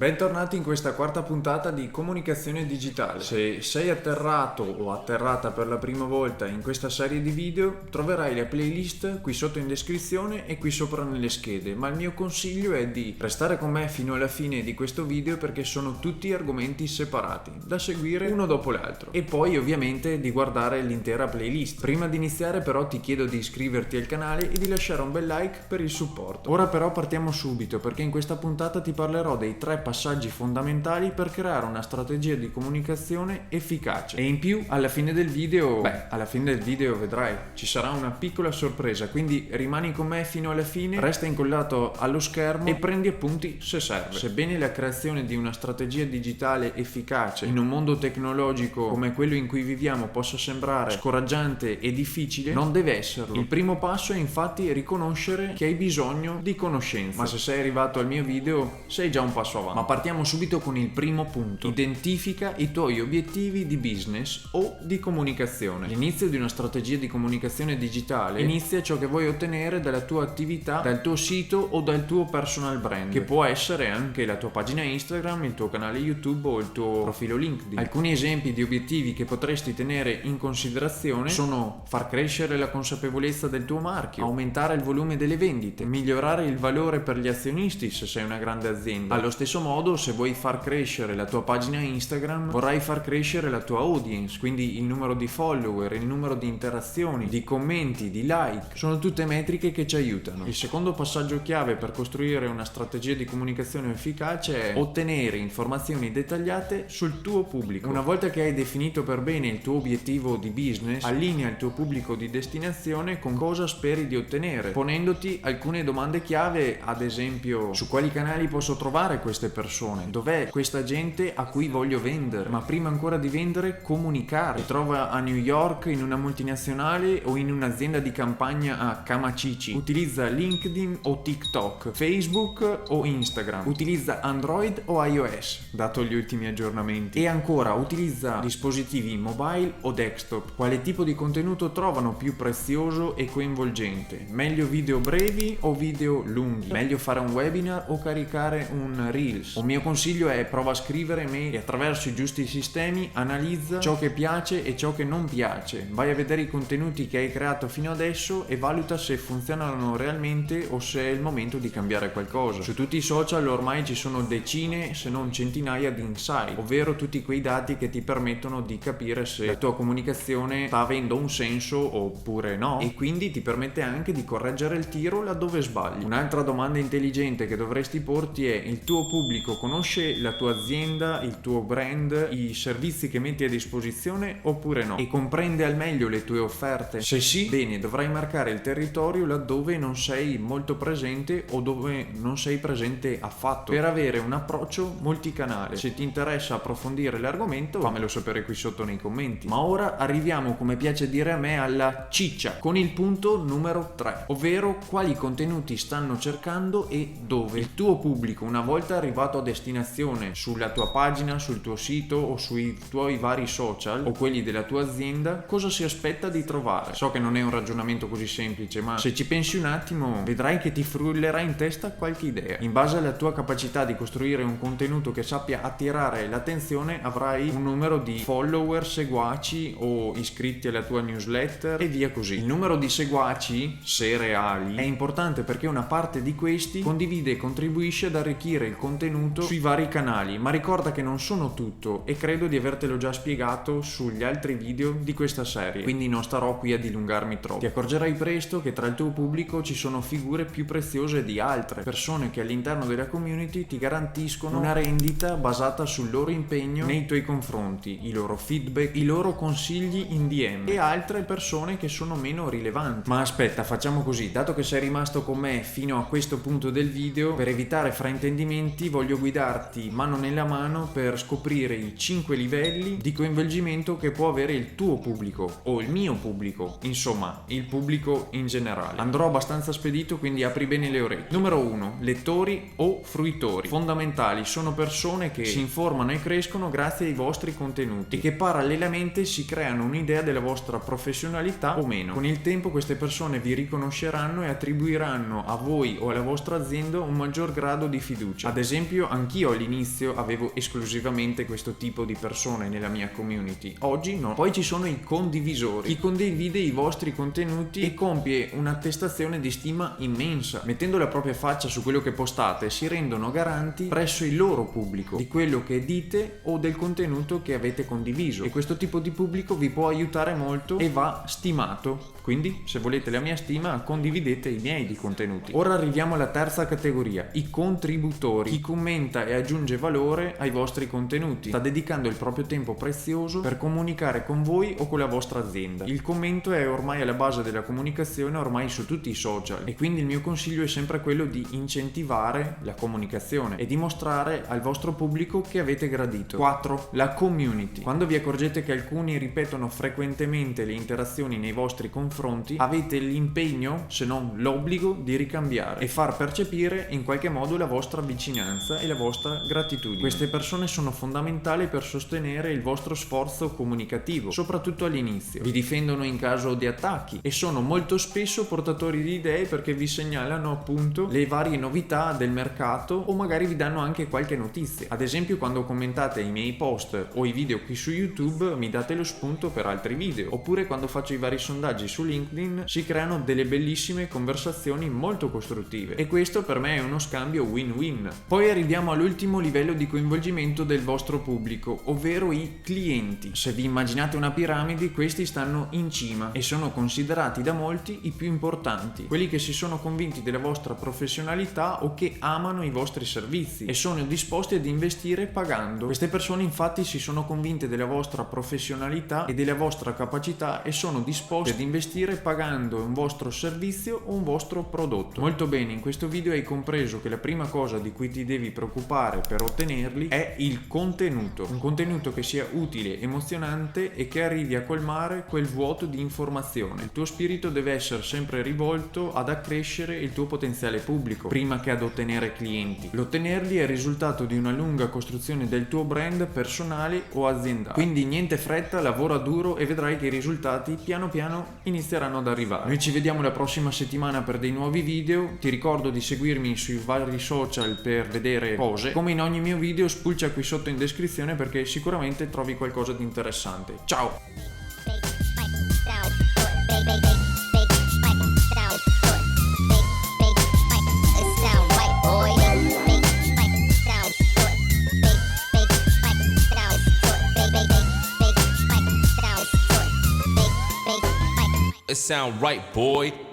Bentornati in questa quarta puntata di Comunicazione Digitale. Se sei atterrato o atterrata per la prima volta in questa serie di video, troverai la playlist qui sotto in descrizione e qui sopra nelle schede, ma il mio consiglio è di restare con me fino alla fine di questo video perché sono tutti argomenti separati, da seguire uno dopo l'altro, e poi ovviamente di guardare l'intera playlist. Prima di iniziare però ti chiedo di iscriverti al canale e di lasciare un bel like per il supporto. Ora però partiamo subito, perché in questa puntata ti parlerò dei 3 passaggi fondamentali per creare una strategia di comunicazione efficace. E in più alla fine del video vedrai, ci sarà una piccola sorpresa, quindi rimani con me fino alla fine, resta incollato allo schermo e prendi appunti se serve. Sebbene la creazione di una strategia digitale efficace in un mondo tecnologico come quello in cui viviamo possa sembrare scoraggiante e difficile, non deve esserlo. Il primo passo è infatti riconoscere che hai bisogno di conoscenze, ma se sei arrivato al mio video sei già un passo avanti. Ma partiamo subito con il primo punto: identifica i tuoi obiettivi di business o di comunicazione. L'inizio di una strategia di comunicazione digitale inizia ciò che vuoi ottenere dalla tua attività, dal tuo sito o dal tuo personal brand, che può essere anche la tua pagina Instagram, il tuo canale YouTube o il tuo profilo LinkedIn. Alcuni esempi di obiettivi che potresti tenere in considerazione sono far crescere la consapevolezza del tuo marchio, aumentare il volume delle vendite, migliorare il valore per gli azionisti se sei una grande azienda. Allo stesso modo, se vuoi far crescere la tua pagina Instagram, vorrai far crescere la tua audience, quindi il numero di follower, il numero di interazioni, di commenti, di like. Sono tutte metriche che ci aiutano. Il secondo passaggio chiave per costruire una strategia di comunicazione efficace è ottenere informazioni dettagliate sul tuo pubblico. Una volta che hai definito per bene il tuo obiettivo di business, allinea il tuo pubblico di destinazione con cosa speri di ottenere, ponendoti alcune domande chiave, ad esempio: su quali canali posso trovare queste persone? Dov'è questa gente a cui voglio vendere? Ma prima ancora di vendere, comunicare. Si trova a New York, in una multinazionale o in un'azienda di campagna a Camacici? Utilizza LinkedIn o TikTok, Facebook o Instagram? Utilizza Android o iOS, dato gli ultimi aggiornamenti? E ancora, utilizza dispositivi mobile o desktop? Quale tipo di contenuto trovano più prezioso e coinvolgente? Meglio video brevi o video lunghi? Meglio fare un webinar o caricare un Reels? Un mio consiglio è: prova a scrivere mail e attraverso i giusti sistemi analizza ciò che piace e ciò che non piace. Vai a vedere i contenuti che hai creato fino adesso e valuta se funzionano realmente o se è il momento di cambiare qualcosa. Su tutti i social ormai ci sono decine se non centinaia di insight, ovvero tutti quei dati che ti permettono di capire se la tua comunicazione sta avendo un senso oppure no, e quindi ti permette anche di correggere il tiro laddove sbagli. Un'altra domanda intelligente che dovresti porti è: il tuo pubblico conosce la tua azienda, il tuo brand, i servizi che metti a disposizione oppure no? E comprende al meglio le tue offerte? Se sì, bene, dovrai marcare il territorio laddove non sei molto presente o dove non sei presente affatto, per avere un approccio multicanale. Se ti interessa approfondire l'argomento, fammelo sapere qui sotto nei commenti. Ma ora arriviamo, come piace dire a me, alla ciccia, con il punto numero 3, ovvero quali contenuti stanno cercando e dove. Il tuo pubblico, una volta arrivato a destinazione sulla tua pagina, sul tuo sito o sui tuoi vari social o quelli della tua azienda, cosa si aspetta di trovare? So che non è un ragionamento così semplice, ma se ci pensi un attimo vedrai che ti frullerà in testa qualche idea. In base alla tua capacità di costruire un contenuto che sappia attirare l'attenzione, avrai un numero di follower, seguaci o iscritti alla tua newsletter e via così. Il numero di seguaci, se reali, è importante perché una parte di questi condivide e contribuisce ad arricchire il contenuto sui vari canali, ma ricorda che non sono tutto, e credo di avertelo già spiegato sugli altri video di questa serie, quindi non starò qui a dilungarmi troppo. Ti accorgerai presto che tra il tuo pubblico ci sono figure più preziose di altre, persone che all'interno della community ti garantiscono una rendita basata sul loro impegno nei tuoi confronti, i loro feedback, i loro consigli in DM, e altre persone che sono meno rilevanti. Ma aspetta, facciamo così: dato che sei rimasto con me fino a questo punto del video, per evitare fraintendimenti voglio guidarti mano nella mano per scoprire i 5 livelli di coinvolgimento che può avere il tuo pubblico o il mio pubblico, insomma il pubblico in generale. Andrò abbastanza spedito, quindi apri bene le orecchie. Numero 1: lettori o fruitori. Fondamentali, sono persone che si informano e crescono grazie ai vostri contenuti e che parallelamente si creano un'idea della vostra professionalità o meno. Con il tempo queste persone vi riconosceranno e attribuiranno a voi o alla vostra azienda un maggior grado di fiducia. Ad esempio, esempio, anch'io all'inizio avevo esclusivamente questo tipo di persone nella mia community, oggi no. Poi ci sono i condivisori, chi condivide i vostri contenuti e compie un'attestazione di stima immensa, mettendo la propria faccia su quello che postate, si rendono garanti presso il loro pubblico di quello che dite o del contenuto che avete condiviso, e questo tipo di pubblico vi può aiutare molto e va stimato. Quindi, se volete la mia stima, condividete i miei di contenuti. Ora arriviamo alla terza categoria, i contributori. Chi commenta e aggiunge valore ai vostri contenuti, sta dedicando il proprio tempo prezioso per comunicare con voi o con la vostra azienda. Il commento è ormai alla base della comunicazione, ormai su tutti i social, e quindi il mio consiglio è sempre quello di incentivare la comunicazione e dimostrare al vostro pubblico che avete gradito. 4. La community. Quando vi accorgete che alcuni ripetono frequentemente le interazioni nei vostri confronti, avete l'impegno, se non l'obbligo, di ricambiare e far percepire in qualche modo la vostra vicinanza e la vostra gratitudine. Queste persone sono fondamentali per sostenere il vostro sforzo comunicativo, soprattutto all'inizio. Vi difendono in caso di attacchi e sono molto spesso portatori di idee, perché vi segnalano appunto le varie novità del mercato o magari vi danno anche qualche notizia. Ad esempio, quando commentate i miei post o i video qui su YouTube, mi date lo spunto per altri video, oppure quando faccio i vari sondaggi su LinkedIn si creano delle bellissime conversazioni molto costruttive, e questo per me è uno scambio win-win. Poi arriviamo all'ultimo livello di coinvolgimento del vostro pubblico, ovvero i clienti. Se vi immaginate una piramide, questi stanno in cima e sono considerati da molti i più importanti, quelli che si sono convinti della vostra professionalità o che amano i vostri servizi e sono disposti ad investire pagando. Queste persone infatti si sono convinte della vostra professionalità e della vostra capacità e sono disposti ad investire pagando un vostro servizio o un vostro prodotto. Molto bene, in questo video hai compreso che la prima cosa di cui ti devi preoccupare per ottenerli è il contenuto. Un contenuto che sia utile, emozionante e che arrivi a colmare quel vuoto di informazione. Il tuo spirito deve essere sempre rivolto ad accrescere il tuo potenziale pubblico prima che ad ottenere clienti. L'ottenerli è il risultato di una lunga costruzione del tuo brand personale o aziendale. Quindi niente fretta, lavora duro e vedrai che i risultati piano piano inizieranno ad arrivare. Noi ci vediamo la prossima settimana per dei nuovi video. Ti ricordo di seguirmi sui vari social per vedere cose. Come in ogni mio video, spulcia qui sotto in descrizione perché sicuramente trovi qualcosa di interessante. Ciao! It sound right, boy.